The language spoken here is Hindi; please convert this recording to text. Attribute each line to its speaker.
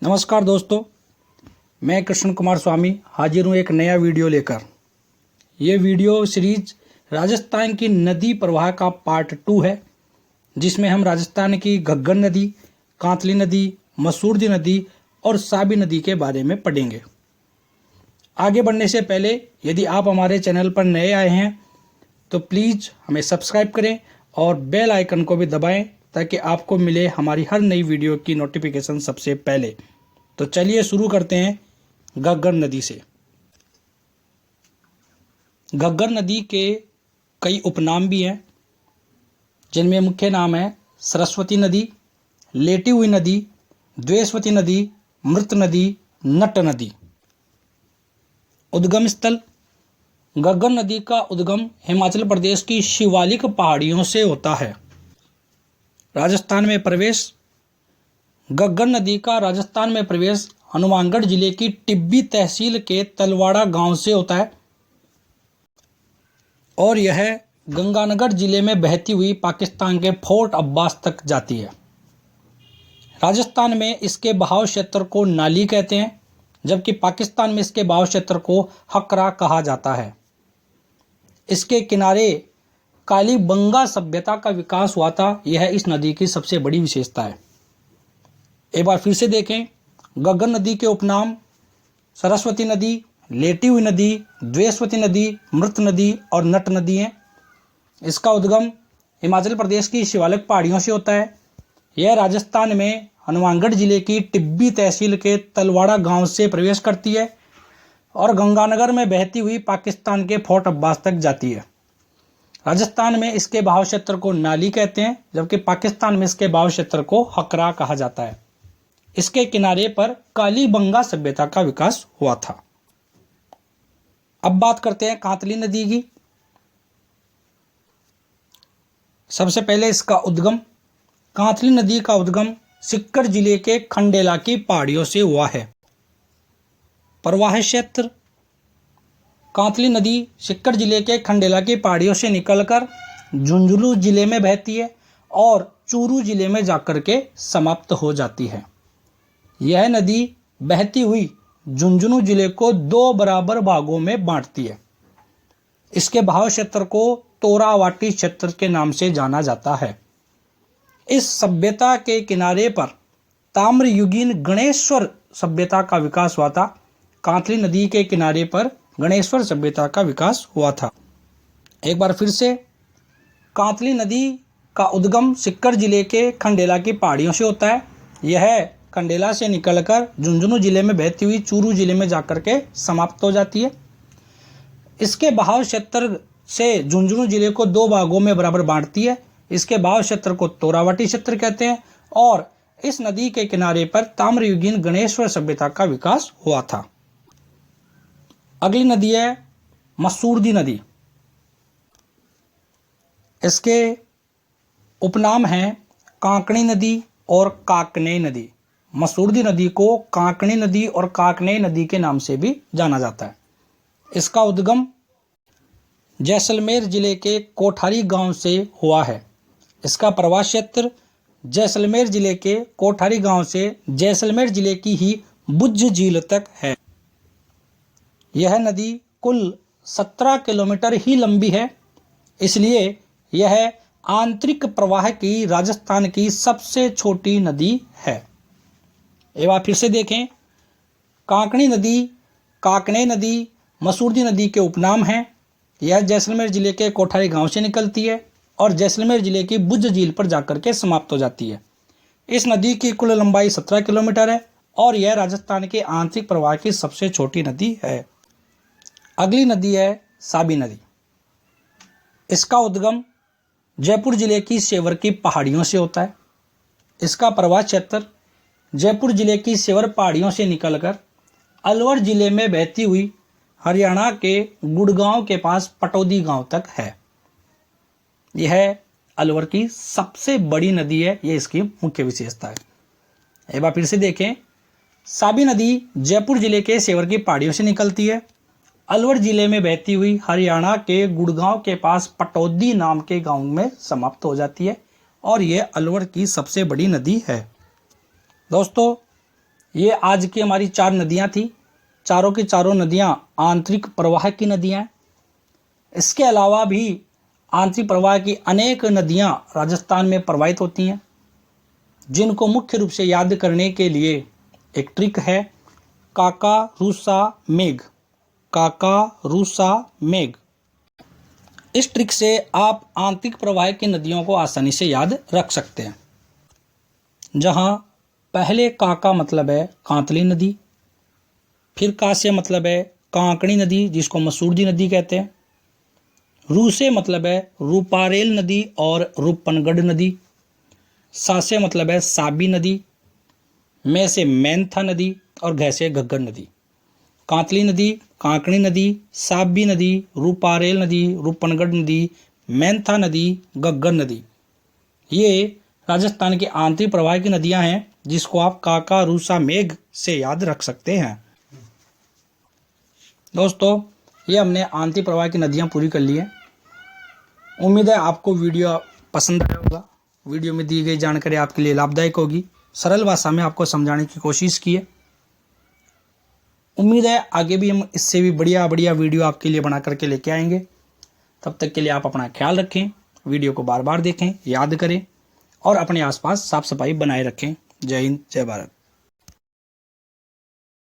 Speaker 1: नमस्कार दोस्तों, मैं कृष्ण कुमार स्वामी हाजिर हूँ एक नया वीडियो लेकर। ये वीडियो सीरीज राजस्थान की नदी प्रवाह का पार्ट 2 है, जिसमें हम राजस्थान की घग्गर नदी, कांतली नदी, मसूरदी नदी और साबी नदी के बारे में पढ़ेंगे। आगे बढ़ने से पहले यदि आप हमारे चैनल पर नए आए हैं तो प्लीज़ हमें सब्सक्राइब करें और बेल आइकन को भी दबाएं ताकि आपको मिले हमारी हर नई वीडियो की नोटिफिकेशन सबसे पहले। तो चलिए शुरू करते हैं घग्गर नदी से। घग्गर नदी के कई उपनाम भी हैं, जिनमें मुख्य नाम है सरस्वती नदी, लेटी हुई नदी, द्वेषवती नदी, मृत नदी, नट नदी। उद्गम स्थल: घग्गर नदी का उद्गम हिमाचल प्रदेश की शिवालिक पहाड़ियों से होता है। राजस्थान में प्रवेश: घग्गर नदी का राजस्थान में प्रवेश हनुमानगढ़ जिले की टिब्बी तहसील के तलवाड़ा गांव से होता है और यह गंगानगर जिले में बहती हुई पाकिस्तान के फोर्ट अब्बास तक जाती है। राजस्थान में इसके बहाव क्षेत्र को नाली कहते हैं, जबकि पाकिस्तान में इसके बहाव क्षेत्र को हकरा कहा जाता है। इसके किनारे कालीबंगा सभ्यता का विकास हुआ था, यह इस नदी की सबसे बड़ी विशेषता है। एक बार फिर से देखें, घग्गर नदी के उपनाम सरस्वती नदी, लेटी हुई नदी, द्वेषवती नदी, मृत नदी और नट नदी हैं। इसका उद्गम हिमाचल प्रदेश की शिवालिक पहाड़ियों से होता है। यह राजस्थान में हनुमानगढ़ जिले की टिब्बी तहसील के तलवाड़ा गांव से प्रवेश करती है और गंगानगर में बहती हुई पाकिस्तान के फोर्ट अब्बास तक जाती है। राजस्थान में इसके बहाव क्षेत्र को नाली कहते हैं, जबकि पाकिस्तान में इसके बहाव क्षेत्र को हकरा कहा जाता है। इसके किनारे पर कालीबंगा सभ्यता का विकास हुआ था। अब बात करते हैं कांतली नदी की। सबसे पहले इसका उद्गम: कांतली नदी का उद्गम सिक्कर जिले के खंडेला की पहाड़ियों से हुआ है। प्रवाह क्षेत्र: कांतली नदी सिक्कर जिले के खंडेला की पहाड़ियों से निकलकर झुंझुनू जिले में बहती है और चूरू जिले में जाकर के समाप्त हो जाती है। यह नदी बहती हुई झुंझुनू जिले को 2 बराबर भागों में बांटती है। इसके बहाव क्षेत्र को तोरावाटी क्षेत्र के नाम से जाना जाता है। इस सभ्यता के किनारे पर ताम्रयुगीन गणेश्वर सभ्यता का विकास हुआ था। कांतली नदी के किनारे पर गणेश्वर सभ्यता का विकास हुआ था। एक बार फिर से, कांतली नदी का उद्गम सिक्कर जिले के खंडेला की पहाड़ियों से होता है। यह खंडेला से निकलकर झुंझुनू जिले में बहती हुई चूरू जिले में जाकर के समाप्त हो जाती है। इसके बहाव क्षेत्र से झुंझुनू जिले को 2 भागों में बराबर बांटती है। इसके बहाव क्षेत्र को तोरावाटी क्षेत्र कहते हैं और इस नदी के किनारे पर ताम्रयुगीन गणेश्वर सभ्यता का विकास हुआ था। अगली नदी है मसूरदी नदी। इसके उपनाम हैं कांकणी नदी और काकनेय नदी। मसूरदी नदी को कांकणी नदी और काकनेय नदी के नाम से भी जाना जाता है। इसका उद्गम जैसलमेर जिले के कोठारी गांव से हुआ है। इसका प्रवाह क्षेत्र जैसलमेर जिले के कोठारी गांव से जैसलमेर जिले की ही बुज्झ झील तक है। यह नदी कुल 17 किलोमीटर ही लंबी है, इसलिए यह आंतरिक प्रवाह की राजस्थान की सबसे छोटी नदी है। एक बार फिर से देखें, कांकणी नदी, काकनेय नदी, मसूरदी नदी के उपनाम हैं। यह जैसलमेर जिले के कोठारी गांव से निकलती है और जैसलमेर जिले की बुज्झ झील पर जाकर के समाप्त हो जाती है। इस नदी की कुल लंबाई 17 किलोमीटर है और यह राजस्थान के आंतरिक प्रवाह की सबसे छोटी नदी है। अगली नदी है साबी नदी। इसका उद्गम जयपुर जिले की सेवर की पहाड़ियों से होता है। इसका प्रवाह क्षेत्र जयपुर जिले की सेवर पहाड़ियों से निकलकर अलवर जिले में बहती हुई हरियाणा के गुड़गांव के पास पटौदी गांव तक है। यह अलवर की सबसे बड़ी नदी है, यह इसकी मुख्य विशेषता है। एक बार फिर से देखें, साबी नदी जयपुर जिले के सेवर की पहाड़ियों से निकलती है, अलवर जिले में बहती हुई हरियाणा के गुड़गांव के पास पटौदी नाम के गांव में समाप्त हो जाती है और यह अलवर की सबसे बड़ी नदी है। दोस्तों, ये आज की हमारी 4 नदियां थी। चारों की चारों नदियां आंतरिक प्रवाह की नदियां हैं। इसके अलावा भी आंतरिक प्रवाह की अनेक नदियां राजस्थान में प्रवाहित होती हैं, जिनको मुख्य रूप से याद करने के लिए एक ट्रिक है, काका रूसा मेघ। काका रूसा मेघ। इस ट्रिक से आप आंतरिक प्रवाह की नदियों को आसानी से याद रख सकते हैं। जहां पहले का का मतलब है कांतली नदी, फिर का से मतलब है कांकणी नदी जिसको मसूरदी नदी कहते हैं, रू से मतलब है रूपारेल नदी और रूपनगढ़ नदी, सा से मतलब है साबी नदी, में से मैनथा नदी और घ से घग्गर नदी। कांतली नदी, कांकणी नदी, साबी नदी, रूपारेल नदी, रूपनगढ़ नदी, मैनथा नदी, घग्गर नदी, ये राजस्थान के आंतरिक प्रवाह की नदियां हैं, जिसको आप काका रूसा मेघ से याद रख सकते हैं। दोस्तों, ये हमने आंतरिक प्रवाह की नदियां पूरी कर ली हैं। उम्मीद है आपको वीडियो पसंद आया होगा। वीडियो में दी गई जानकारी आपके लिए लाभदायक होगी। सरल भाषा में आपको समझाने की कोशिश की है। उम्मीद है आगे भी हम इससे भी बढ़िया बढ़िया वीडियो आपके लिए बना करके लेके आएंगे। तब तक के लिए आप अपना ख्याल रखें, वीडियो को बार बार देखें, याद करें और अपने आसपास साफ सफाई बनाए रखें। जय हिंद, जय भारत।